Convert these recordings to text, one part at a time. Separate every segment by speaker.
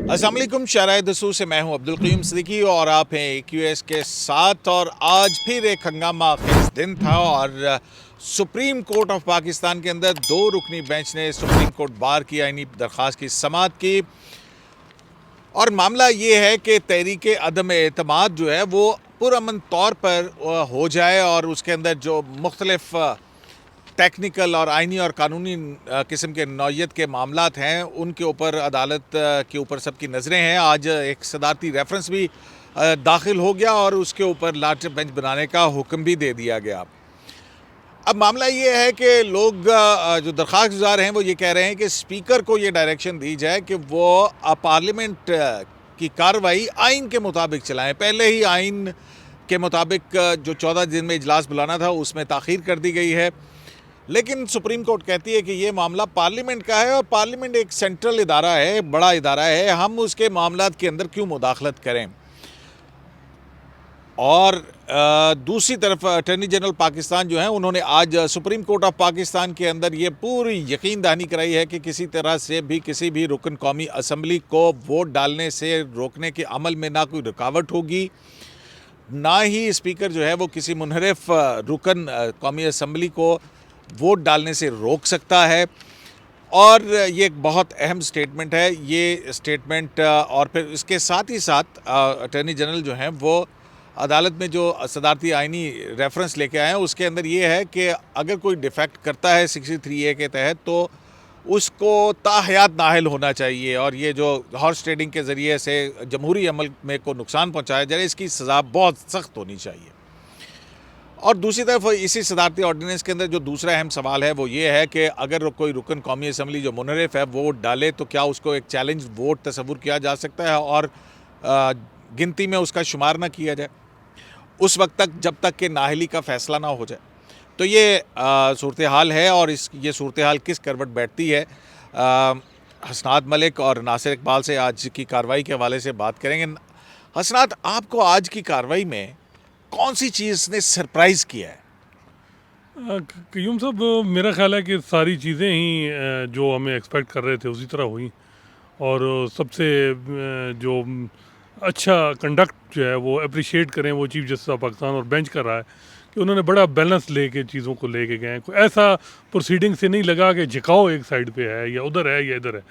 Speaker 1: अस्सलाम वालेकुम, शाहराह दसूर से मैं हूं अब्दुल क़य्यूम सिद्दीकी और आप हैं AQS के साथ। और आज फिर एक हंगामा खेज दिन था और सुप्रीम कोर्ट ऑफ पाकिस्तान के अंदर 2 रुकनी बेंच ने सुप्रीम कोर्ट बार की आईनी दरख्वास्त की समाअत की। और मामला ये है कि तहरीक अदम एतमाद जो है वो पुरअमन तौर पर हो जाए और उसके अंदर जो मुख्तलिफ टेक्निकल और आइनी और कानूनी किस्म के नौयत के मामलात हैं उनके ऊपर अदालत के ऊपर सबकी नज़रें हैं। आज एक सदारती रेफरेंस भी दाखिल हो गया और उसके ऊपर लार्जर बेंच बनाने का हुक्म भी दे दिया गया। अब मामला ये है कि लोग जो दरख्वास्त गुजार हैं वो ये कह रहे हैं कि स्पीकर को ये डायरेक्शन दी जाए कि वो पार्लियामेंट की कार्रवाई आइन के मुताबिक चलाएं। पहले ही आइन के मुताबिक जो 14 दिन में इजलास बुलाना था उसमें ताख़ीर कर दी गई है, लेकिन सुप्रीम कोर्ट कहती है कि ये मामला पार्लियामेंट का है और पार्लियामेंट एक सेंट्रल इदारा है, बड़ा इदारा है, हम उसके मामलात के अंदर क्यों मुदाखलत करें। और दूसरी तरफ अटॉर्नी जनरल पाकिस्तान जो है उन्होंने आज सुप्रीम कोर्ट ऑफ पाकिस्तान के अंदर ये पूरी यकीन दहानी कराई है कि किसी तरह से भी किसी भी रुकन कौमी असम्बली को वोट डालने से रोकने के अमल में ना कोई रुकावट होगी, ना ही स्पीकर जो है वो किसी मुनहरिफ रुकन कौमी असम्बली को वोट डालने से रोक सकता है। और ये एक बहुत अहम स्टेटमेंट है ये स्टेटमेंट। और फिर इसके साथ ही साथ अटॉर्नी जनरल जो हैं वो अदालत में जो सदारती आइनी रेफरेंस लेके आए हैं उसके अंदर ये है कि अगर कोई डिफेक्ट करता है 63A के तहत तो उसको ताहयात नाअहल होना चाहिए और ये जो हॉर्स ट्रेडिंग के ज़रिए से जमहूरी अमल में को नुकसान पहुँचाया जाए इसकी सज़ा बहुत सख्त होनी चाहिए। और दूसरी तरफ इसी सदारती ऑर्डिनेंस के अंदर जो दूसरा अहम सवाल है वो ये है कि अगर कोई रुकन कौमी असम्बली जो मुनहरिफ है वोट डाले तो क्या उसको एक चैलेंज वोट तस्वुर किया जा सकता है और गिनती में उसका शुमार ना किया जाए उस वक्त तक जब तक कि नाअहली का फ़ैसला ना हो जाए। तो ये सूरत हाल है और ये सूरत हाल किस करवट बैठती है, हसनात मलिक और नासिर इकबाल से आज की कार्रवाई के हवाले से बात करेंगे। हसनात, आपको आज की कार्रवाई में कौन सी चीज़ ने सरप्राइज़ किया है?
Speaker 2: क़य्यूम साहब, मेरा ख़्याल है कि सारी चीज़ें ही जो हमें एक्सपेक्ट कर रहे थे उसी तरह हुई और सबसे जो अच्छा कंडक्ट जो है वो अप्रिशिएट करें वो चीफ़ जस्टिस ऑफ पाकिस्तान और बेंच कर रहा है कि उन्होंने बड़ा बैलेंस लेके चीज़ों को लेके गए हैं। कोई ऐसा प्रोसीडिंग से नहीं लगा कि झिकाओ एक साइड पे है या उधर है या इधर है।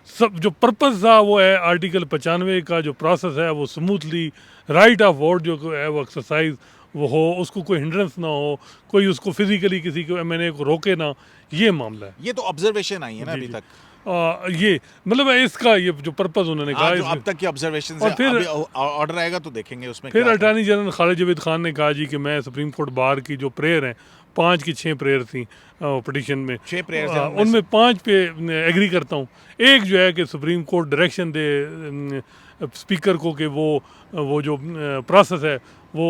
Speaker 2: सब जो पर्पस था वो है आर्टिकल 95 का जो प्रोसेस है वो स्मूथली राइट ऑफ वोट जो है वो एक्सरसाइज वो हो, उसको कोई हिंड्रेंस ना हो, कोई उसको फिजिकली किसी को एमएनए को रोके ना, ये मामला है।
Speaker 1: ये तो ऑब्जर्वेशन आई है ना अभी तक।
Speaker 2: ये मतलब इसका ये जो पर्पस उन्होंने कहा
Speaker 1: जो अब तक की ऑब्जर्वेशन
Speaker 2: और फिर
Speaker 1: ऑर्डर आएगा तो देखेंगे उसमें।
Speaker 2: फिर अटॉर्नी जनरल खालिद जावेद खान ने कहा जी कि मैं सुप्रीम कोर्ट बार की जो प्रेयर हैं 5 की 6 प्रेयर थी पिटिशन में,
Speaker 1: 6 प्रेयर
Speaker 2: उनमें 5 पे एग्री करता हूँ। एक जो है कि सुप्रीम कोर्ट डायरेक्शन दे स्पीकर को कि वो जो प्रोसेस है वो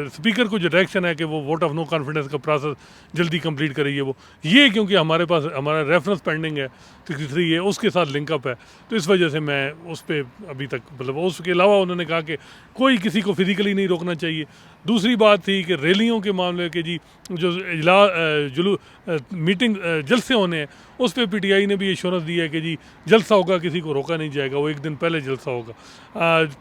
Speaker 2: स्पीकर को जो डायरेक्शन है कि वो वोट ऑफ नो कॉन्फिडेंस का प्रोसेस जल्दी कंप्लीट करेगी वो ये, क्योंकि हमारे पास हमारा रेफरेंस पेंडिंग है 63 है उसके साथ लिंकअप है, तो इस वजह से मैं उस पर अभी तक मतलब उसके अलावा उन्होंने कहा कि कोई किसी को फिजिकली नहीं रोकना चाहिए। दूसरी बात थी कि रैलियों के मामले के जी जो मीटिंग जलसे होने हैं उस पर PTI ने भी एश्योरेंस दी है कि जी जलसा होगा किसी को रोका नहीं जाएगा, वो एक दिन पहले जलसा होगा।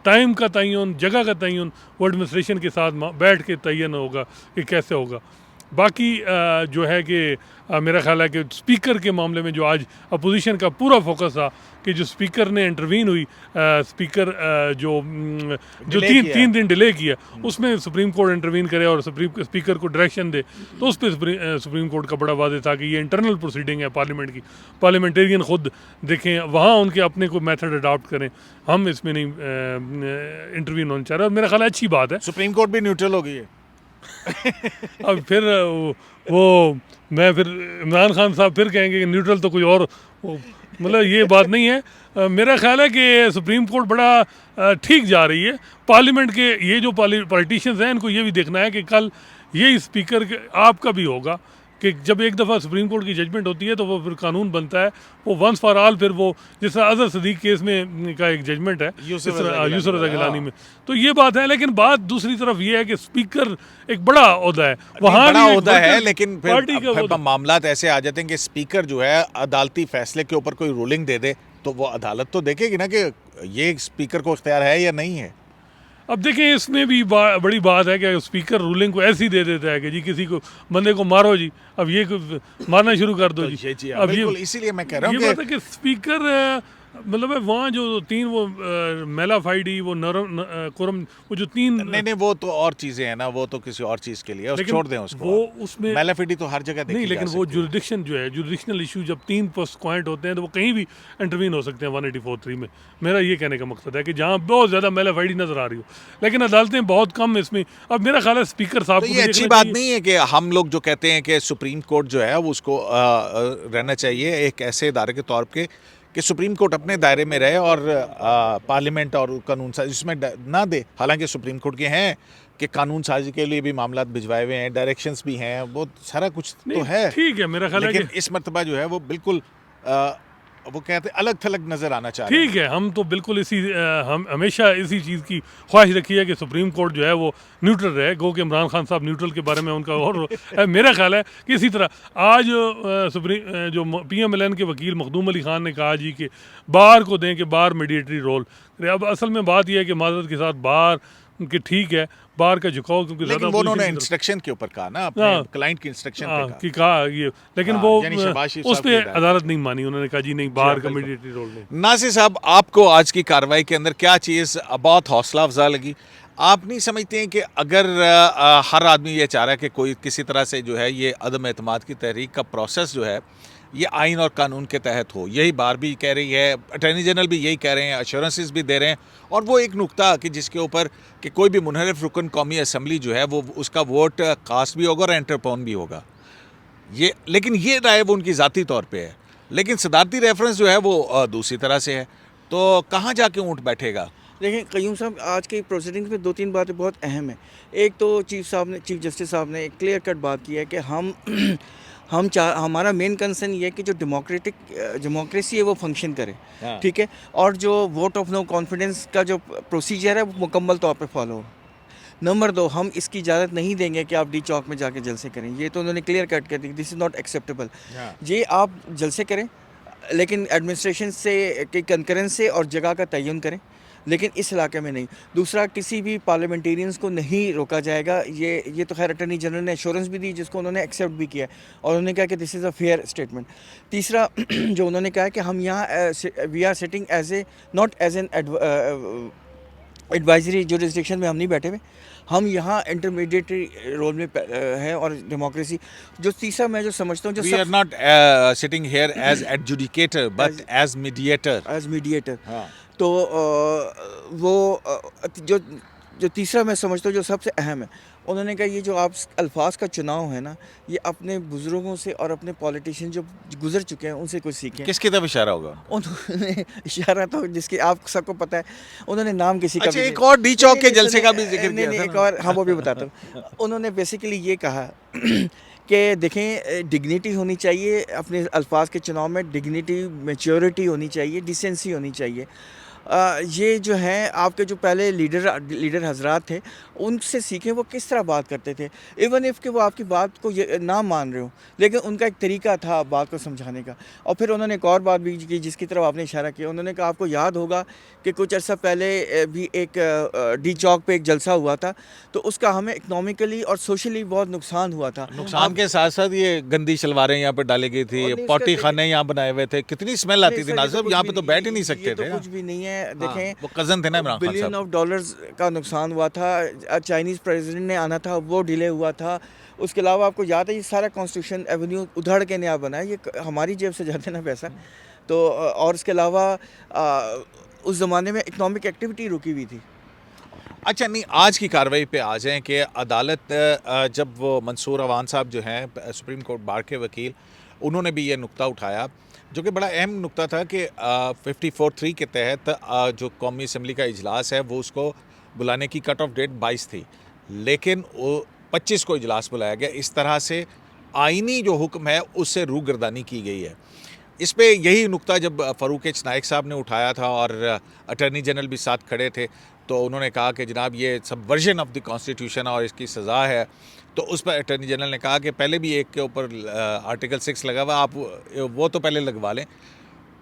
Speaker 2: टाइम का तयन, जगह का तयन वो एडमिनिस्ट्रेशन के साथ बैठ के तयन होगा कि कैसे होगा। बाकी जो है कि मेरा ख्याल है कि स्पीकर के मामले में जो आज अपोजिशन का पूरा फोकस था कि जो स्पीकर ने इंटरवीन हुई, स्पीकर जो तीन दिन डिले किया उसमें सुप्रीम कोर्ट इंटरवीन करे और स्पीकर को डायरेक्शन दे, तो उस पर सुप्रीम कोर्ट का बड़ा वादे था कि ये इंटरनल प्रोसीडिंग है पार्लियामेंट की, पार्लियामेंटेरियन खुद देखें वहाँ उनके अपने को मेथड अडॉप्ट करें, हम इसमें नहीं इंटरवीन होना चाह रहे। और मेरा ख्याल अच्छी बात है
Speaker 1: सुप्रीम कोर्ट भी न्यूट्रल हो गई है।
Speaker 2: अब फिर वो मैं फिर इमरान खान साहब फिर कहेंगे कि न्यूट्रल तो कोई और, मतलब ये बात नहीं है। मेरा ख्याल है कि सुप्रीम कोर्ट बड़ा ठीक जा रही है। पार्लियामेंट के ये जो पॉलिटिशियंस हैं इनको ये भी देखना है कि कल ये स्पीकर आपका भी होगा कि जब एक दफ़ा सुप्रीम कोर्ट की जजमेंट होती है तो वो फिर कानून बनता है, वो वंस फॉर ऑल, फिर वो जिस तरह अजहर सदीक केस में का एक जजमेंट है यूसुफ रज़ा गिलानी में, तो ये बात है। लेकिन बात दूसरी तरफ ये है कि स्पीकर एक बड़ा ओहदा है, वहाँ
Speaker 1: बड़ा ओहदा है, लेकिन फिर मामलात ऐसे आ जाते हैं कि स्पीकर जो है अदालती फैसले के ऊपर कोई रूलिंग दे दे तो वो अदालत तो देखेगी ना कि ये स्पीकर को इख्तियार है या नहीं है?
Speaker 2: अब देखें, इसमें भी बड़ी बात है कि स्पीकर रूलिंग को ऐसी दे देता है कि जी किसी को बंदे को मारो जी, अब ये मारना शुरू कर दो जी।
Speaker 1: जी,
Speaker 2: अब
Speaker 1: बिल्कुल, इसीलिए मैं कह रहा हूँ
Speaker 2: ये बात है कि स्पीकर मतलब है वहाँ जो तीन वो मेलाफाइडी वो कुरम वो जो तीन,
Speaker 1: नहीं, वो तो और चीजें हैं ना, वो तो किसी और चीज के लिए है,
Speaker 2: लेकिन
Speaker 1: छोड़ दें उसको।
Speaker 2: वो उसमें
Speaker 1: मेलाफिडी तो हर जगह देखी
Speaker 2: नहीं,
Speaker 1: जा
Speaker 2: लेकिन वो
Speaker 1: सकती है।
Speaker 2: जुरिडिक्शन जो है, जुरिडिक्शनल इशू जब 3 पॉइंट होते हैं तो वो कहीं भी इंटरवीन हो सकते हैं 184(3) में। मेरा ये कहने का मकसद है कि जहाँ बहुत ज़्यादा मेलाफाइडी नज़र आ रही हो, लेकिन अदालतें बहुत कम इसमें। अब मेरा ख्याल है स्पीकर साहब
Speaker 1: तो
Speaker 2: को
Speaker 1: ये
Speaker 2: भी
Speaker 1: अच्छी
Speaker 2: देखना
Speaker 1: बात
Speaker 2: चाहिए।
Speaker 1: नहीं है कि हम लोग जो कहते हैं कि सुप्रीम कोर्ट जो है वो उसको रहना चाहिए एक ऐसे इदारे के तौर पे कि सुप्रीम कोर्ट अपने दायरे में रहे और पार्लियामेंट और कानून साजी इसमें ना दे। हालांकि सुप्रीम कोर्ट के हैं कि कानून साजी के लिए भी मामला भिजवाए हुए हैं, डायरेक्शंस भी हैं, वो सारा कुछ तो
Speaker 2: नहीं,
Speaker 1: है।
Speaker 2: ठीक है, मेरा ख्याल है
Speaker 1: लेकिन
Speaker 2: कि
Speaker 1: इस मर्तबा जो है वो बिल्कुल वो कहते हैं अलग थलग नजर आना चाह रहे हैं।
Speaker 2: ठीक है। हम तो बिल्कुल हम हमेशा इसी चीज़ की ख्वाहिश रखी है कि सुप्रीम कोर्ट जो है वो न्यूट्रल रहे। गो कि इमरान खान साहब न्यूट्रल के बारे में उनका और मेरा ख्याल है कि इसी तरह आज जो PMLN के वकील मखदूम अली खान ने कहा जी कि बार को दें कि बार मीडिएटरी रोल। अब असल में बात यह है कि माजरत के साथ बार कि ठीक है, बार का झुकाव क्योंकि
Speaker 1: लेकिन
Speaker 2: ज़्यादा
Speaker 1: वो उन्होंने
Speaker 2: opposition की तरफ-
Speaker 1: इंस्ट्रक्शन के ऊपर कहा ना, अपने
Speaker 2: हाँ।
Speaker 1: क्लाइंट की इंस्ट्रक्शन पे
Speaker 2: हाँ,
Speaker 1: कहा।
Speaker 2: कि कहा ये, लेकिन
Speaker 1: हाँ,
Speaker 2: वो
Speaker 1: यानी शहबाज शरीफ
Speaker 2: उस
Speaker 1: साहब की
Speaker 2: पे
Speaker 1: हिदायत।
Speaker 2: अदालत नहीं मानी। उन्होंने कहा जी नहीं, बार का
Speaker 1: बिल्कुल।
Speaker 2: मीडिएटरी रोल नहीं।
Speaker 1: नासिर साहब, आपको आज की कार्रवाई के अंदर क्या चीज़ बहुत हौसला अफजा लगी? आप नहीं समझते हैं कि अगर हर आदमी ये चाह रहा है कि कोई किसी तरह से जो है ये अदम एतमाद की तहरीक का प्रोसेस जो है ये आइन और कानून के तहत हो, यही बार भी कह रही है, अटॉर्नी जनरल भी यही कह रहे हैं, अश्योरेंसेस भी दे रहे हैं, और वो एक नुक्ता कि जिसके ऊपर कि कोई भी मुनहरिफ रुकन कौमी असम्बली जो है वो उसका वोट कास्ट भी होगा और एंटरपोन भी होगा, ये, लेकिन ये राय वो उनकी ज़ाती तौर पे है, लेकिन सदारती रेफरेंस जो है वो दूसरी तरह से है। तो कहाँ जाके ऊँट बैठेगा?
Speaker 3: देखिए क़य्यूम साहब, आज की प्रोसीडिंग्स में 2-3 बातें बहुत अहम हैं। एक तो चीफ जस्टिस साहब ने एक क्लियर कट बात की है कि हमारा मेन कंसर्न ये है कि जो डेमोक्रेसी है वो फंक्शन करे,
Speaker 1: हाँ।
Speaker 3: ठीक है, और जो वोट ऑफ नो कॉन्फिडेंस का जो प्रोसीजर है वो मुकम्मल तौर पे फॉलो हो। नंबर 2, हम इसकी इजाज़त नहीं देंगे कि आप डी चौक में जाके जलसे करें। ये तो उन्होंने क्लियर कट कर दी, दिस इज़ नॉट एक्सेप्टेबल।
Speaker 1: हाँ।
Speaker 3: ये आप जलसे करें लेकिन एडमिनिस्ट्रेशन से के कंकरेंस से और जगह का तयन करें, लेकिन इस इलाके में नहीं। दूसरा, किसी भी पार्लियामेंटेरियंस को नहीं रोका जाएगा। ये तो खैर अटॉर्नी जनरल ने एश्योरेंस भी दी, जिसको उन्होंने एक्सेप्ट भी किया और उन्होंने कहा कि this is a fair statement. तीसरा जो उन्होंने कहा है कि हम यहाँ we are sitting as a not as an advisory jurisdiction में हम नहीं बैठे हुए, हम यहाँ इंटरमीडिएटरी रोल में हैं और डेमोक्रेसी। जो तीसरा मैं जो समझता हूँ जो
Speaker 1: We are not sitting here as adjudicator but as mediator.
Speaker 3: As mediator,
Speaker 1: हाँ।
Speaker 3: तो जो तीसरा मैं समझता हूँ जो सबसे अहम है, उन्होंने कहा ये जो आप अल्फाज का चुनाव है ना, ये अपने बुज़ुर्गों से और अपने पॉलिटिशियन जो गुजर चुके हैं उनसे कुछ सीखें।
Speaker 1: किसकी तरफ इशारा होगा?
Speaker 3: उन्होंने इशारा तो जिसके आप सबको पता है, उन्होंने नाम किसी का
Speaker 1: अच्छा,
Speaker 3: भी
Speaker 1: एक और डी चौक के
Speaker 3: नहीं,
Speaker 1: जलसे का भी
Speaker 3: सुनिए,
Speaker 1: जिक्र
Speaker 3: नहीं,
Speaker 1: किया
Speaker 3: नहीं,
Speaker 1: था
Speaker 3: एक
Speaker 1: ना?
Speaker 3: और, हाँ वो भी बताता हूँ। उन्होंने बेसिकली ये कहा कि देखें, डिग्निटी होनी चाहिए अपने अल्फाज के चुनाव में, डिग्निटी, मैच्योरिटी होनी चाहिए, डिसेंसी होनी चाहिए। ये जो हैं आपके जो पहले लीडर हजरात थे, उनसे सीखें वो किस तरह बात करते थे। इवन इफ़ कि वो आपकी बात को ये ना मान रहे हो, लेकिन उनका एक तरीका था बात को समझाने का। और फिर उन्होंने एक और बात भी की जिसकी तरफ आपने इशारा किया। उन्होंने कहा आपको याद होगा कि कुछ अर्सा पहले भी एक डी चौक पे एक जलसा हुआ था, तो उसका हमें इकनॉमिकली और सोशली बहुत नुकसान हुआ था।
Speaker 1: नुकसान के साथ साथ ये गंदी शलवारें यहाँ पे डाली गई
Speaker 3: और
Speaker 1: थी,
Speaker 3: नहीं,
Speaker 1: पॉटी
Speaker 3: उसका
Speaker 1: खाने यहाँ बनाए हुए थे, कितनी स्मेल आती
Speaker 3: नहीं
Speaker 1: थी
Speaker 3: सर,
Speaker 1: नाज़िर,
Speaker 3: कुछ
Speaker 1: यहाँ
Speaker 3: भी
Speaker 1: पे तो बैठ ही नहीं सकते
Speaker 3: ये तो
Speaker 1: थे।
Speaker 3: कुछ भी नहीं है। देखें,
Speaker 1: हाँ, वो कज़न थे ना इमरान खान
Speaker 3: बिलियन
Speaker 1: साहब।
Speaker 3: ऑफ डॉलर्स का नुकसान हुआ था। चाइनीज़ प्रेसिडेंट ने आना था, वो डिले हुआ था। उसके अलावा आपको याद है ये सारा कॉन्स्टिट्यूशन एवेन्यू उधड़ के नया बना है, ये हमारी जेब से जाते ना पैसा। तो और इसके अलावा उस ज़माने में इकनॉमिक एक्टिविटी रुकी हुई थी।
Speaker 1: अच्छा, नहीं, आज की कार्रवाई पे आ जाएं कि अदालत जब वो मंसूर अवान साहब जो हैं सुप्रीम कोर्ट बार के वकील, उन्होंने भी ये नुक्ता उठाया जो कि बड़ा अहम नुक्ता था कि 54(3) के तहत जो कौमी असम्बली का इजलास है वो उसको बुलाने की कट ऑफ डेट 22 थी, लेकिन वो 25 को इजलास बुलाया गया। इस तरह से आइनी जो हुक्म है उससे रूगर्दानी की गई है। इस पे यही नुक्ता जब फ़ारूक एच नाइक साहब ने उठाया था और अटॉर्नी जनरल भी साथ खड़े थे, तो उन्होंने कहा कि जनाब ये सब वर्जन ऑफ द कॉन्स्टिट्यूशन और इसकी सज़ा है। तो उस पर अटॉर्नी जनरल ने कहा कि पहले भी एक के ऊपर आर्टिकल 6 लगा हुआ, आप वो तो पहले लगवा लें।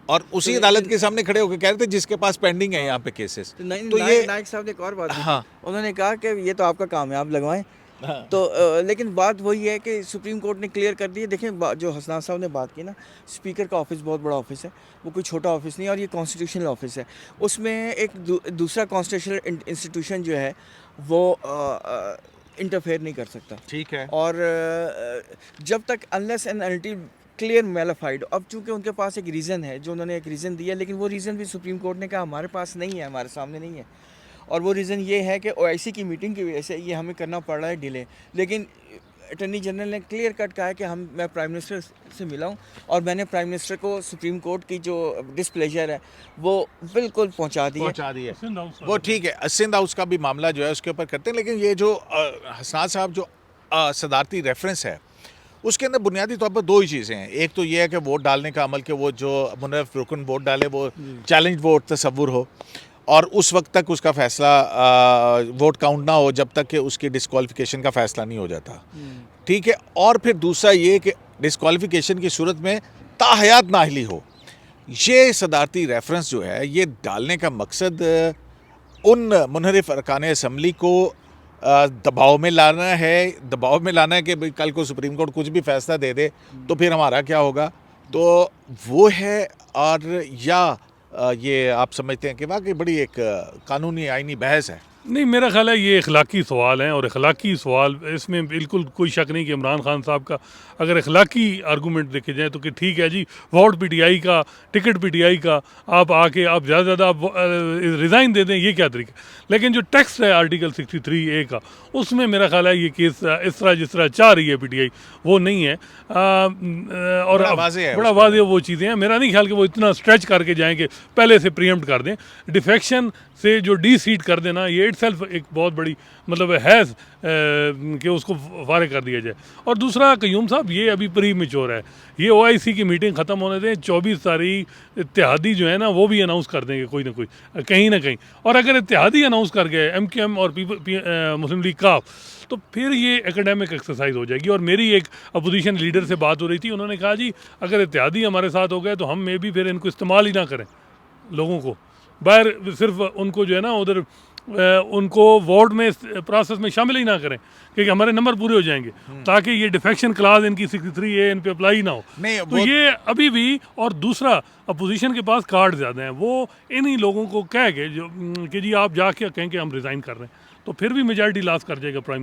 Speaker 1: और उसी अदालत के सामने खड़े होकर कह रहे थे जिसके पास पेंडिंग है यहाँ पे केसेस। तो ये
Speaker 3: नायक साहब ने एक और बात की।
Speaker 1: हाँ।
Speaker 3: उन्होंने कहा कि ये तो आपका काम है, आप लगवाएं।
Speaker 1: हाँ।
Speaker 3: तो लेकिन बात वही है कि सुप्रीम कोर्ट ने क्लियर कर दी है। देखें जो हसनान साहब ने बात की ना, स्पीकर का ऑफिस बहुत बड़ा ऑफिस है, वो कोई छोटा ऑफिस नहीं है, और ये कॉन्स्टिट्यूशनल ऑफिस है। उसमें एक दूसरा कॉन्स्टिट्यूशनल इंस्टीट्यूशन जो है वो इंटरफेयर नहीं कर सकता।
Speaker 1: ठीक है।
Speaker 3: और जब तक unless and until clear mala fide, अब चूंकि उनके पास एक रीज़न है, जो उन्होंने एक रीज़न दिया, लेकिन वो रीज़न भी सुप्रीम कोर्ट ने कहा हमारे पास नहीं है, हमारे सामने नहीं है। और वो रीज़न ये है कि ओआईसी की मीटिंग की वजह से ये हमें करना पड़ रहा है डिले। लेकिन अटॉर्नी जनरल ने क्लियर कट कहा है कि मैं प्राइम मिनिस्टर से मिला हूँ, और मैंने प्राइम मिनिस्टर को सुप्रीम कोर्ट की जो डिसप्लेजर है वो बिल्कुल पहुँचा दी है।
Speaker 1: वो ठीक है, सिंध हाउस का भी मामला जो है उसके ऊपर करते हैं। लेकिन ये जो हसनान साहब जो सदारती रेफरेंस है, उसके अंदर बुनियादी तौर पर दो ही चीज़ें हैं। एक तो ये है कि वोट डालने का अमल, के वो जो मुनर्रफ रुकन वोट डाले वो चैलेंज वोट तस्वुर हो, और उस वक्त तक उसका फैसला वोट काउंट ना हो जब तक कि उसकी डिस्क्वालिफिकेशन का फैसला नहीं हो जाता। ठीक है। और फिर दूसरा ये कि डिस्क्वालिफिकेशन की सूरत में ताहयात नाअहली हो। ये सदारती रेफरेंस जो है ये डालने का मकसद उन मुनहरिफ अरकान असम्बली को दबाव में लाना है कि भाई कल को सुप्रीम कोर्ट कुछ भी फैसला दे दे तो फिर हमारा क्या होगा। तो वो है। और या ये आप समझते हैं कि वाकई बड़ी एक कानूनी आईनी बहस है?
Speaker 2: नहीं, मेरा ख्याल है ये इखलाकी सवाल हैं, और इखलाकी सवाल इसमें बिल्कुल कोई शक नहीं कि इमरान खान साहब का अगर इखलाकी आर्गूमेंट देखे जाए तो कि ठीक है जी, वोट पीटीआई का, टिकट पीटीआई का, आप आके आप ज़्यादा आप रिज़ाइन दे दें, ये क्या तरीका। लेकिन जो टेक्स्ट है आर्टिकल 63A का, उसमें मेरा ख्याल है ये केस इस तरह जिस तरह चाह रही है पीटीआई वो नहीं है। और बड़ा वाज़ेह वो चीज़ें हैं। मेरा नहीं ख्याल कि वो इतना स्ट्रेच करके जाएंगे, पहले से प्रीएम्प्ट कर दें। डिफेक्शन से जो डी सीट कर देना, ये इटसेल्फ एक बहुत बड़ी मतलब है कि उसको फारिग कर दिया जाए। और दूसरा, कयूम साहब ये अभी प्री मेच्योर है, ये ओआईसी की मीटिंग ख़त्म होने दें, 24 तारीख इत्तेहादी जो है ना वो भी अनाउंस कर देंगे कोई ना कोई कहीं ना कहीं। और अगर इत्तेहादी अनाउंस कर गए MQM और मुस्लिम लीग काफ, तो फिर ये एकेडमिक एक्सरसाइज हो जाएगी। और मेरी एक अपोजिशन लीडर से बात हो रही थी, उन्होंने कहा जी अगर इत्तेहादी हमारे साथ हो गए तो हम में भी फिर इनको इस्तेमाल ही ना करें, लोगों को बाहर सिर्फ उनको जो है ना उधर उनको वोट में प्रोसेस में शामिल ही ना करें, क्योंकि हमारे नंबर पूरे हो जाएंगे, ताकि ये डिफेक्शन क्लास इनकी 63A इन पे अप्लाई ना हो। तो ये अभी भी। और दूसरा, अपोजिशन के पास कार्ड ज़्यादा हैं, वो इन्हीं लोगों को कह के जो कि जी आप जाके कहें कि हम रिज़ाइन कर रहे हैं, तो फिर भी मेजॉरिटी लॉस कर जाएगा प्राइम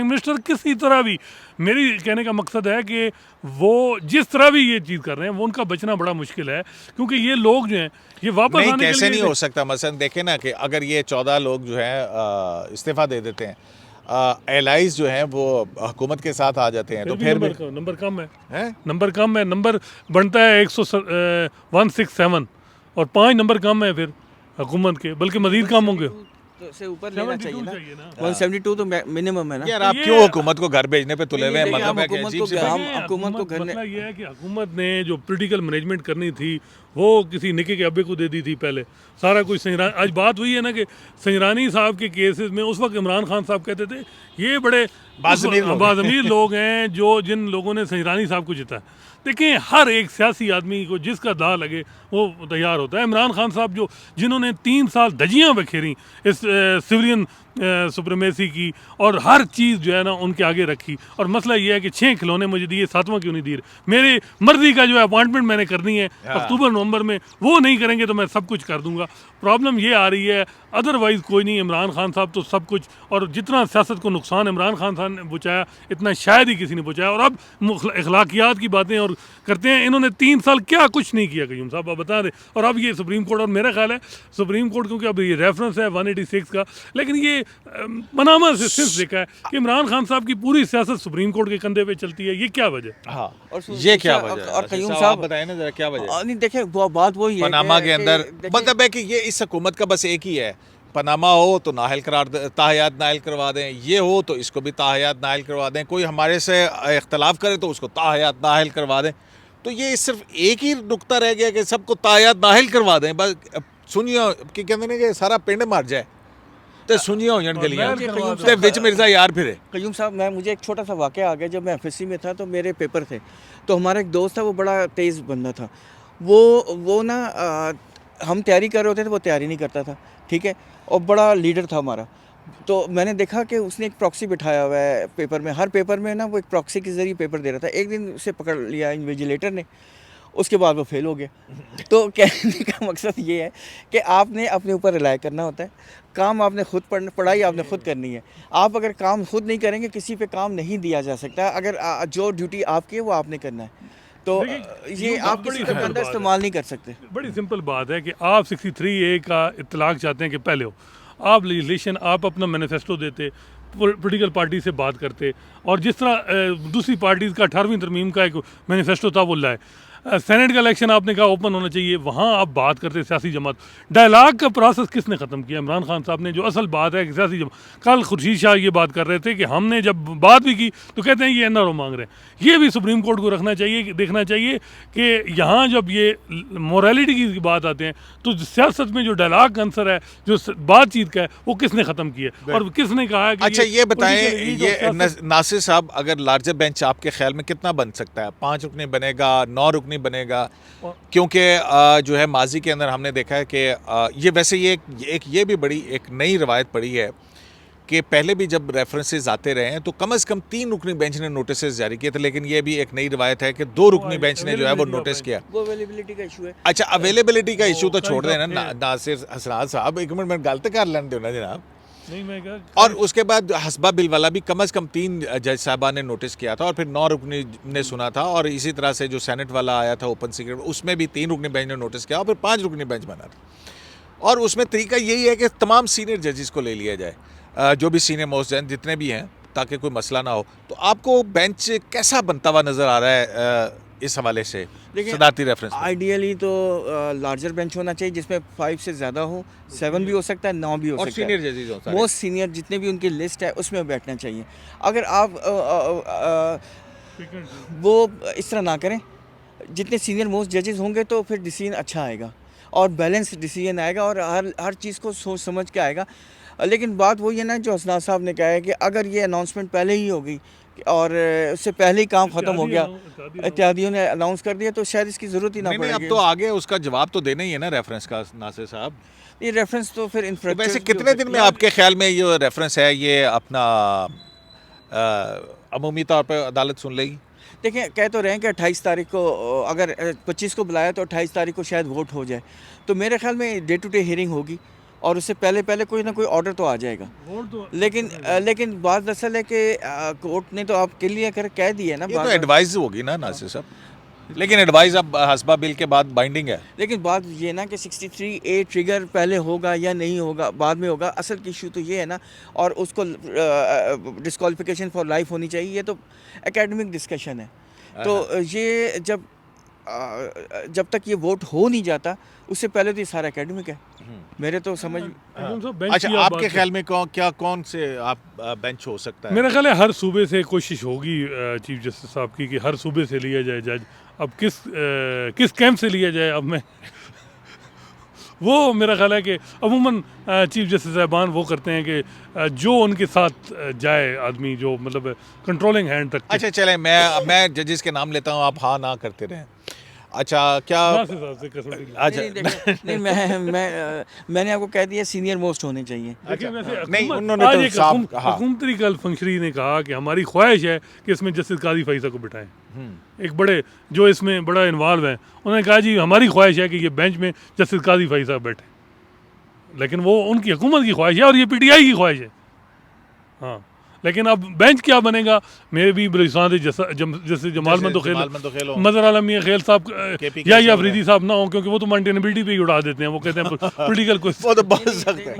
Speaker 2: मिनिस्टर किसी तरह भी। मेरी कहने का मकसद है कि वो जिस तरह भी ये चीज़ कर रहे हैं वो उनका बचना बड़ा मुश्किल है, क्योंकि ये लोग जो हैं ये वापस
Speaker 1: नहीं,
Speaker 2: आने के
Speaker 1: कैसे
Speaker 2: लिए
Speaker 1: नहीं हो सकता। मसलन देखें ना कि अगर ये 14 लोग जो हैं इस्तीफ़ा दे देते हैं, एलाइज जो हैं वो हुकूमत के साथ आ जाते हैं, तो फिर
Speaker 2: नंबर कम है, नंबर कम है, नंबर बनता है 167 और 5 नंबर कम है फिर हुकूमत के, बल्कि मजीद कम होंगे।
Speaker 3: से ऊपर लेना चाहिए ना,
Speaker 2: 172
Speaker 3: तो मिनिमम है ना।
Speaker 1: यार आप क्यों हुकूमत को घर भेजने पे तुले हुए हैं? मतलब है कि अजीब सी
Speaker 2: हुकूमत को घर ने, ये है कि हुकूमत ने जो पॉलिटिकल मैनेजमेंट करनी थी वो किसी निके के अब्बे को दे दी थी पहले। सारा कुछ संजरानी, आज बात हुई है ना कि संजरानी साहब के केसेस में उस वक्त इमरान खान साहब कहते थे ये बड़े बाज़मीर लोग हैं जो जिन लोगों ने संजरानी साहब को जिता। देखिए, हर एक सियासी आदमी को जिसका दाव लगे वो तैयार होता है। इमरान खान साहब जो जिन्होंने 3 साल धजियाँ बखेरी इस सिविलियन सुप्रीमेसी की, और हर चीज़ जो है ना उनके आगे रखी, और मसला ये है कि 6 खिलौने मुझे दिए, 7वां क्यों नहीं दिए? मेरी मर्जी का जो अपॉइंटमेंट मैंने करनी है अक्टूबर नवंबर में, वो नहीं करेंगे तो मैं सब कुछ कर दूंगा। प्रॉब्लम ये आ रही है, अदरवाइज़ कोई नहीं। इमरान खान साहब तो सब कुछ, और जितना सियासत को नुकसान इमरान खान साहब ने पहुँचाया इतना शायद ही किसी ने पहुँचाया। और अब अखलाकियात की बातें और करते हैं, इन्होंने 3 साल क्या कुछ नहीं किया कयूम साहब, आप बता दें। और अब ये सुप्रीम कोर्ट, और मेरा ख्याल है सुप्रीम कोर्ट, क्योंकि अब ये रेफरेंस है 186 का, लेकिन ये पनामा से सिर्फ देखा है कि इमरान खान साहब की पूरी सियासत सुप्रीम कोर्ट के कंधे पे चलती है। ये क्या वजह?
Speaker 1: हाँ, ये क्या वजह?
Speaker 3: और कयूम साहब
Speaker 1: बताएं ना जरा क्या वजह?
Speaker 3: नहीं, देखें बात वही है
Speaker 1: पनामा के अंदर मतलब है कि ये इस हुकूमत का बस एक ही है, पनामा हो तो नाहल करार ताहयात नाहल करवा दें, ये हो तो इसको भी ताहयात नाहल करवा दें, कोई हमारे से इख्तलाफ करे तो उसको ताहयात नाहल करवा दें। तो ये सिर्फ एक ही नुक्ता रह गया कि सबको ताहयात नाहल करवा दें। बस सुनियो कि कहते हैं कि सारा पिंड मर जाए तो सुनिया हो जान गलियां ते विच मिर्जा यार फिरे।
Speaker 3: कयूम साहब, मुझे एक छोटा सा वाक़या आ गया। जब मैं FSC में था तो मेरे पेपर थे, तो हमारा एक दोस्त था, वो बड़ा तेज़ बंदा था, वो ना हम तैयारी कर रहे होते थे, वो तैयारी नहीं करता था, ठीक है, और बड़ा लीडर था हमारा। तो मैंने देखा कि उसने एक प्रॉक्सी बिठाया हुआ है पेपर में, हर पेपर में ना वो एक प्रॉक्सी के ज़रिए पेपर दे रहा था। एक दिन उसे पकड़ लिया इन्विजिलेटर ने, उसके बाद वो फेल हो गया। तो कहने का मकसद ये है कि आपने अपने ऊपर रिलाय करना होता है, काम आपने खुद पढ़ाई आपने खुद करनी है। आप अगर काम खुद नहीं करेंगे, किसी पे काम नहीं दिया जा सकता। अगर जो ड्यूटी आपकी है वो आपने करना है, तो
Speaker 2: देखिए,
Speaker 3: ये
Speaker 2: ये
Speaker 3: आप
Speaker 2: बड़ी
Speaker 3: किसी का
Speaker 2: सिंपल
Speaker 3: गंदा
Speaker 2: बात है।
Speaker 3: इस्तेमाल नहीं कर सकते।
Speaker 2: बड़ी सिंपल बात है कि आप 63A का इतलाक चाहते हैं कि पहले हो, आप लेजिस्लेशन, आप अपना मैनिफेस्टो देते, पॉलिटिकल पार्टी से बात करते, और जिस तरह दूसरी पार्टीज़ का 18वीं तरमीम का एक मैनिफेस्टो था वो लाए। सेनेट का इलेक्शन आपने कहा ओपन होना चाहिए, वहाँ आप बात करते सियासी जमात। डायलाग का प्रोसेस किसने ख़त्म किया? इमरान खान साहब ने। जो असल बात है कि सियासी जमात, कल खुर्शीद शाह ये बात कर रहे थे कि हमने जब बात भी की तो कहते हैं ये NRO मांग रहे हैं। ये भी सुप्रीम कोर्ट को रखना चाहिए, देखना चाहिए कि यहाँ जब ये मोरालिटी की बात आते हैं तो सियासत में जो डायलाग का आंसर है, जो बातचीत का है, वो किसने ख़त्म किया और किसने कहा है कि
Speaker 1: अच्छा ये बताएं,
Speaker 2: political elite और
Speaker 1: ये
Speaker 2: सियासत-
Speaker 1: नासिर साहब, अगर लार्जर बेंच आपके ख्याल में कितना बन सकता है? 5 रुकनी बनेगा, 9 रुकनी बनेगा? क्योंकि जो है माजी के अंदर हमने देखा है कि ये वैसे ये भी बड़ी एक नई रवायत पड़ी है कि पहले भी जब रेफरेंसेस आते रहे हैं तो कम से कम 3 रुकनी बेंच ने नोटिस जारी किए थे, लेकिन ये भी एक नई रवायत है कि 2 रुकनी बेंच ने जो है वो नोटिस किया।
Speaker 3: वो अवेलेबिलिटी का इशू है।
Speaker 1: अच्छा, अवेलेबिलिटी का इशू तो
Speaker 2: कई
Speaker 1: छोड़ देना
Speaker 2: दफे-
Speaker 1: नासिर हसनात साहब, एक मिनट मैं गलत कर लेने दो ना जनाब।
Speaker 2: नहीं, मैं कहा
Speaker 1: और उसके बाद हसबा बिल वाला भी कम से कम 3 जज साहबा ने नोटिस किया था, और फिर 9 रुकनी ने सुना था, और इसी तरह से जो सेनेट वाला आया था ओपन सीक्रेट, उसमें भी 3 रुकनी बेंच ने नोटिस किया, और फिर 5 रुकनी बेंच बना था। और उसमें तरीका यही है कि तमाम सीनियर जजेस को ले लिया जाए, जो भी सीनियर मोस्ट जज जितने भी हैं, ताकि कोई मसला ना हो। तो आपको बेंच कैसा बनता हुआ नज़र आ रहा है इस हवाले से,
Speaker 3: देखिए,
Speaker 1: सदारती रेफरेंस में?
Speaker 3: आइडियली तो लार्जर बेंच होना चाहिए जिसमें 5 से ज़्यादा हो, 7 भी हो सकता है, 9 भी हो
Speaker 1: और
Speaker 3: सकता है।
Speaker 1: सीनियर जजेस हो सारे।
Speaker 3: मोस्ट सीनियर जितने भी उनकी लिस्ट है उसमें बैठना चाहिए। अगर आप वो इस तरह ना करें, जितने सीनियर मोस्ट जजेस होंगे तो फिर डिसीजन अच्छा आएगा और बैलेंस डिसीजन आएगा और हर चीज़ को सोच समझ के आएगा। लेकिन बात वही है ना जो हसनात साहब ने कहा है कि अगर ये अनाउंसमेंट पहले ही होगी और उससे पहले ही काम ख़त्म हो गया, इत्यादियों ने अनाउंस कर दिया, तो शायद इसकी ज़रूरत ही ना
Speaker 1: नहीं नहीं, अब
Speaker 3: पड़ेगी।
Speaker 1: तो आगे उसका जवाब तो देना ही है ना रेफरेंस का, नासिर साहब।
Speaker 3: ये रेफरेंस तो फिर
Speaker 1: तो
Speaker 3: इंफ्रास्ट्रक्चर
Speaker 1: वैसे कितने दिन में आपके ख्याल में ये रेफरेंस है ये अपना अमूमी तौर पर अदालत सुन लेगी?
Speaker 3: देखें, कह तो रहे हैं कि 28 तारीख को, अगर 25 को बुलाया तो 28 तारीख को शायद वोट हो जाए। तो मेरे ख्याल में डे टू डे हियरिंग होगी और उससे पहले पहले कोई ना कोई ऑर्डर तो आ जाएगा। लेकिन बात दरअसल है कि कोर्ट ने तो आप क्लियर कर कह दिया ना
Speaker 1: ये तो
Speaker 3: बात।
Speaker 1: एडवाइस होगी ना नासिर साहब, लेकिन एडवाइस अब हसबा बिल के बाद बाइंडिंग है।
Speaker 3: लेकिन बात ये ना कि 63A ट्रिगर पहले होगा या नहीं होगा, बाद में होगा। असल की इशू तो ये है ना, और उसको डिस्क्वालिफिकेशन फॉर लाइफ होनी चाहिए, ये तो एकेडमिक डिस्कशन है। तो ये जब तक ये वोट हो नहीं जाता उससे पहले तो ये सारा एकेडमिक है मेरे तो समझ।
Speaker 1: अच्छा, आपके ख्याल में कौन से आप बेंच हो सकता है?
Speaker 2: मेरा ख्याल है हर सूबे से कोशिश होगी चीफ जस्टिस साहब की कि हर सूबे से लिया जाए जज। अब किस कैंप से लिया जाए, अब मैं वो मेरा ख्याल है कि अमूमन चीफ जस्टिस साहबान वो करते हैं कि जो उनके साथ जाए आदमी, जो मतलब कंट्रोलिंग हैंड तक।
Speaker 1: अच्छा चलें, मैं जजेस के नाम लेता हूँ, आप हाँ ना करते रहें। अच्छा, क्या अच्छा
Speaker 3: नहीं, मैंने आपको कह दिया सीनियर मोस्ट होने चाहिए।
Speaker 1: नहीं, उन्होंने तो साफ कहा।
Speaker 2: हुकूमती कल फंक्शनरी ने कहा कि हमारी ख्वाहिश है कि इसमें जस्टिस काजी फैसल को बिठाएं। एक बड़े जो इसमें बड़ा इन्वॉल्व है, उन्होंने कहा जी हमारी ख्वाहिश है कि ये बेंच में जस्टिस काजी फैसल बैठे, लेकिन वो उनकी हुकूमत की ख्वाहिश है और ये PTI की ख्वाहिश है। हाँ, लेकिन अब बेंच क्या बनेगा, मेरे भी बलूचिस्तान जैसे जमाल मंदोखेल, मजर आलम मियां खेल साहब या अफरीदी साहब ना हो, क्योंकि वो तो मेंटेनेबिलिटी पे ही उड़ा देते हैं। वो कहते हैं पॉलिटिकल
Speaker 1: वो तो बहुत सख्त है।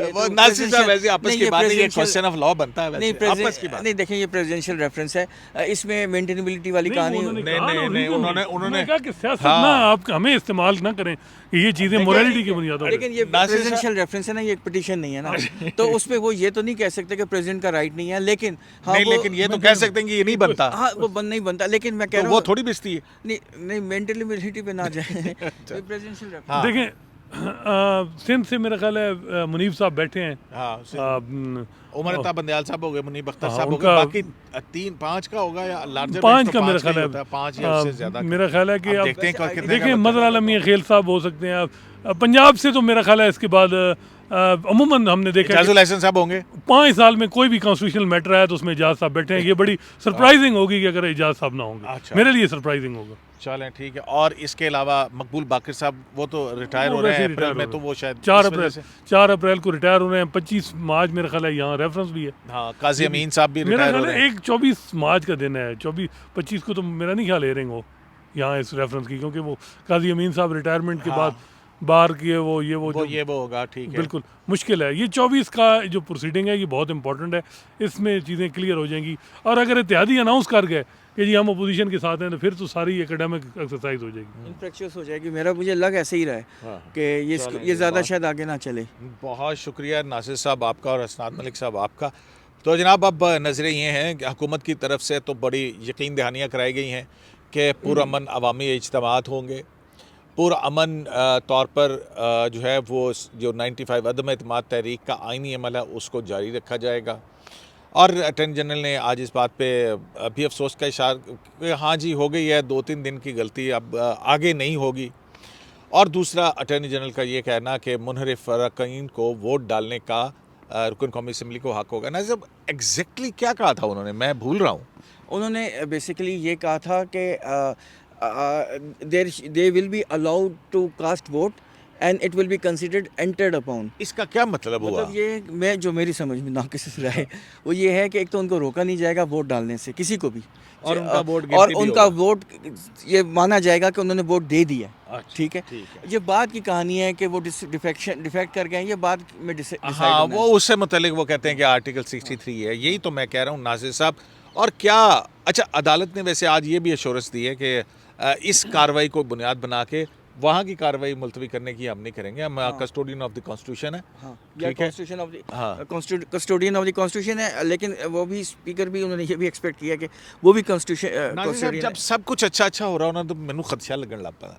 Speaker 1: वो नासिर साहब वैसे आपस की बात है, ये क्वेश्चन ऑफ लॉ बनता है वैसे आपस की बात।
Speaker 3: नहीं, देखें ये प्रेसिडेंशियल रेफरेंस है, इसमें मेंटेनेबिलिटी वाली कहानी
Speaker 1: नहीं, उन्होंने
Speaker 2: कहा कि सियासत ना आप हमें इस्तेमाल ना करें, ये चीज़ें मोरालिटी की बुनियाद पर।
Speaker 3: लेकिन ये प्रेसिडेंशियल रेफरेंस है ना, ये एक पिटीशन नहीं है ना, तो उसमें वो ये तो नहीं कह सकते कि प्रेसिडेंट का राइट नहीं है। लेकिन हाँ,
Speaker 1: लेकिन ये तो कह सकते हैं कि ये नहीं बनता।
Speaker 3: हाँ, वो नहीं बनता, लेकिन मैं कह रहा हूँ
Speaker 1: वो थोड़ी बेइज्जती है।
Speaker 3: नहीं, मेंटेलिटी पे ना जाए। प्रेसिडेंशियल रेफरेंस
Speaker 2: देखें, सिंध से मेरा ख्याल है मुनीब साहब बैठे हैं।
Speaker 1: हाँ उमर
Speaker 2: हाँ।
Speaker 1: अता बंदयाल साहब हो गए, मुनीब अख्तर
Speaker 2: हाँ,
Speaker 1: साहब हो गए,
Speaker 2: उनका-
Speaker 1: बाकी 3-5 का होगा या लार्जर
Speaker 2: 5 का मेरा ख्याल है।
Speaker 1: 5 या उससे ज्यादा
Speaker 2: मेरा ख्याल है कि
Speaker 1: अब
Speaker 2: अब
Speaker 1: देखते हैं कितने का
Speaker 2: देखिए
Speaker 1: बनता
Speaker 2: मदर
Speaker 1: है।
Speaker 2: आलम खेल साहब हो सकते हैं। अब पंजाब से तो मेरा ख्याल है इसके बाद अमूमन हमने देखा
Speaker 1: इजाजुल एहसन साहब होंगे।
Speaker 2: 5 साल में कोई भी कॉन्स्टिट्यूशनल मैटर आया तो उसमें एजाज साहब बैठे हैं। ये बड़ी सरप्राइजिंग होगी कि अगर एजाज साहब ना होंगे।
Speaker 1: अच्छा।
Speaker 2: मेरे लिए सरप्राइजिंग होगा।
Speaker 1: चलें ठीक है। और इसके अलावा मकबूल बाकिर साहब वो तो रिटायर
Speaker 2: वो
Speaker 1: हो रहे
Speaker 2: वैसे
Speaker 1: हैं
Speaker 2: ही
Speaker 1: अप्रैल
Speaker 2: retire
Speaker 1: में,
Speaker 2: हो
Speaker 1: तो
Speaker 2: रहे
Speaker 1: वो शायद
Speaker 2: 4
Speaker 1: इस वजह
Speaker 2: अप्रैल
Speaker 1: से।
Speaker 2: 4 अप्रैल को रिटायर हो रहे हैं। 25 मार्च मेरा ख्याल है यहाँ रेफरेंस भी है।
Speaker 1: हाँ काजी अमीन साहब भी
Speaker 2: मेरा
Speaker 1: रिटायर हो
Speaker 2: ख्याल
Speaker 1: रहे
Speaker 2: है
Speaker 1: हैं।
Speaker 2: 24 मार्च का दिन है। 25 को तो मेरा नहीं ख्याल हेयरिंग हो यहाँ इस रेफरेंस की, क्योंकि वो काजी अमीन साहब रिटायरमेंट के
Speaker 1: हाँ।
Speaker 2: बाद बाहर किए वो
Speaker 1: वो होगा ठीक है।
Speaker 2: बिल्कुल मुश्किल है। ये 24 का जो प्रोसीडिंग है ये बहुत इंपॉर्टेंट है। इसमें चीज़ें क्लियर हो जाएंगी। और अगर इत्तेहादी अनाउंस कर गए कि जी हम अपोजिशन के साथ हैं तो फिर तो सारी एकेडमिक एक्सरसाइज हो जाएगी।
Speaker 3: इनफ्रेक्शियस हो जाएगी। मेरा मुझे लग ऐसे ही रहा है
Speaker 1: हाँ।
Speaker 3: कि
Speaker 1: चलें
Speaker 3: ये
Speaker 1: जी,
Speaker 3: ज़्यादा
Speaker 1: बहुत-
Speaker 3: शायद आगे ना चले।
Speaker 1: बहुत शुक्रिया नासिर साहब आपका और असनाद मलिक साहब आपका। तो जनाब अब नज़रें ये हैं कि हुकूमत की तरफ से तो बड़ी यकीन दहानियाँ कराई गई हैं कि पुरअमन अवामी इज्तिमात होंगे। पुरअमन तौर पर जो है वो जो 95 अदम एतमाद तहरीक का आइनी अमल है उसको जारी रखा जाएगा। और अटॉर्नी जनरल ने आज इस बात पे भी अफसोस का इशारा कि हाँ जी हो गई है, 2-3 दिन की गलती, अब आगे नहीं होगी। और दूसरा अटॉर्नी जनरल का ये कहना कि मुनहरिफ फ़रक़ीन को वोट डालने का रुकन कौमी असम्बली को हक़ होगा। ना जब एग्जैक्टली क्या कहा था उन्होंने, मैं भूल रहा हूँ।
Speaker 3: उन्होंने बेसिकली ये कहा था कि they will be allowed to cast vote and it will be considered entered upon.
Speaker 1: इसका क्या मतलब हुआ?
Speaker 3: मतलब ये मैं जो मेरी समझ में नाकिस रहा है वो ये है कि एक तो उनको रोका नहीं जाएगा वोट डालने से किसी को भी,
Speaker 1: और उनका वोट
Speaker 3: और
Speaker 1: गिनती भी
Speaker 3: उनका
Speaker 1: होगा।
Speaker 3: वोट ये माना जाएगा कि उन्होंने वोट दे दिया।
Speaker 1: अच्छा,
Speaker 3: ठीक है।
Speaker 1: ठीक है।
Speaker 3: ये बात की कहानी है कि वो डिफेक्ट कर गए हैं, ये बात में डिसाइड
Speaker 1: हाँ
Speaker 3: होना
Speaker 1: वो
Speaker 3: है।
Speaker 1: उससे मुतलिक वो कहते हैं कि आर्टिकल 63 है, यही तो मैं कह रहा हूँ नासिर साहब। और क्या अच्छा अदालत ने वैसे आज ये भी एश्योरेंस दी है कि इस कार्रवाई को बुनियाद बना के वहाँ की कार्रवाई मुलतवी करने की हम नहीं करेंगे, हम कस्टोडियन ऑफ द कॉन्स्टिट्यूशन है।
Speaker 3: हाँ,
Speaker 1: ठीक है।
Speaker 3: कॉन्स्टिट्यूशन ऑफ
Speaker 1: हाँ।
Speaker 3: The custodian of the constitution है। लेकिन वो भी स्पीकर भी उन्होंने ये भी एक्सपेक्ट किया कि वो भी
Speaker 1: नाज़िर साहब,
Speaker 3: कॉन्स्टिट्यूशन
Speaker 1: जब सब कुछ अच्छा हो रहा हो ना तो मैनू खदशा लगन लग पा।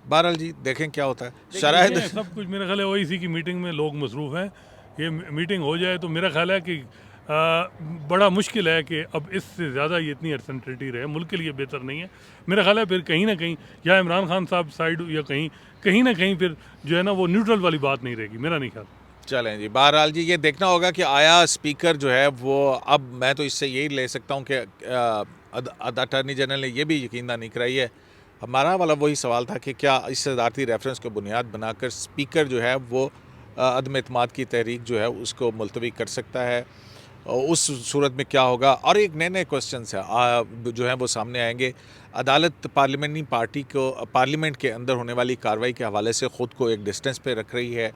Speaker 1: बहरहाल जी देखें क्या होता है। शराह
Speaker 2: ये सब कुछ मेरा ख्याल है ओईसी की मीटिंग में लोग मसरूफ़ हैं। ये मीटिंग हो जाए तो मेरा ख्याल है कि बड़ा मुश्किल है कि अब इससे ज़्यादा ये इतनी अनसर्टेनिटी रहे, मुल्क के लिए बेहतर नहीं है। मेरा ख्याल है फिर कहीं ना कहीं या इमरान खान साहब साइड या कहीं ना कहीं फिर जो है ना वो न्यूट्रल वाली बात नहीं रहेगी, मेरा नहीं ख्याल।
Speaker 1: चलें जी, बहरहाल जी ये देखना होगा कि आया स्पीकर जो है वो, अब मैं तो इससे यही ले सकता हूँ कि अटॉर्नी जनरल ने यह भी यकीनदहानी कराई है। हमारा वाला वही सवाल था कि क्या इस सदारती रेफरेंस को बुनियाद बनाकर स्पीकर जो है वो अदम एतमाद की तहरीक जो है उसको मुलतवी कर सकता है, उस सूरत में क्या होगा। और एक नए क्वेश्चन है जो है वो सामने आएंगे। अदालत पार्लियामेंट्री पार्टी को पार्लियामेंट के अंदर होने वाली कार्रवाई के हवाले से ख़ुद को एक डिस्टेंस पे रख रही है,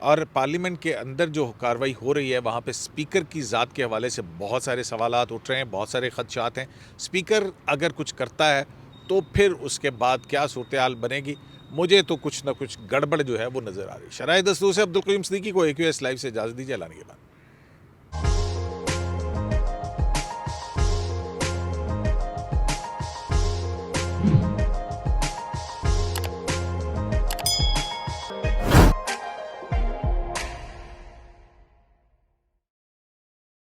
Speaker 1: और पार्लियामेंट के अंदर जो कार्रवाई हो रही है वहाँ पे स्पीकर की ज़ात के हवाले से बहुत सारे सवालात उठ रहे हैं, बहुत सारे खदशात हैं। स्पीकर अगर कुछ करता है तो फिर उसके बाद क्या सूरत हाल बनेगी, मुझे तो कुछ ना कुछ गड़बड़ जो है वो नज़र आ रही है। शराय दस्तूर से अब्दुल करीम सिद्दीकी को AQS लाइव से इजाज़त दीजिए। लाने के बाद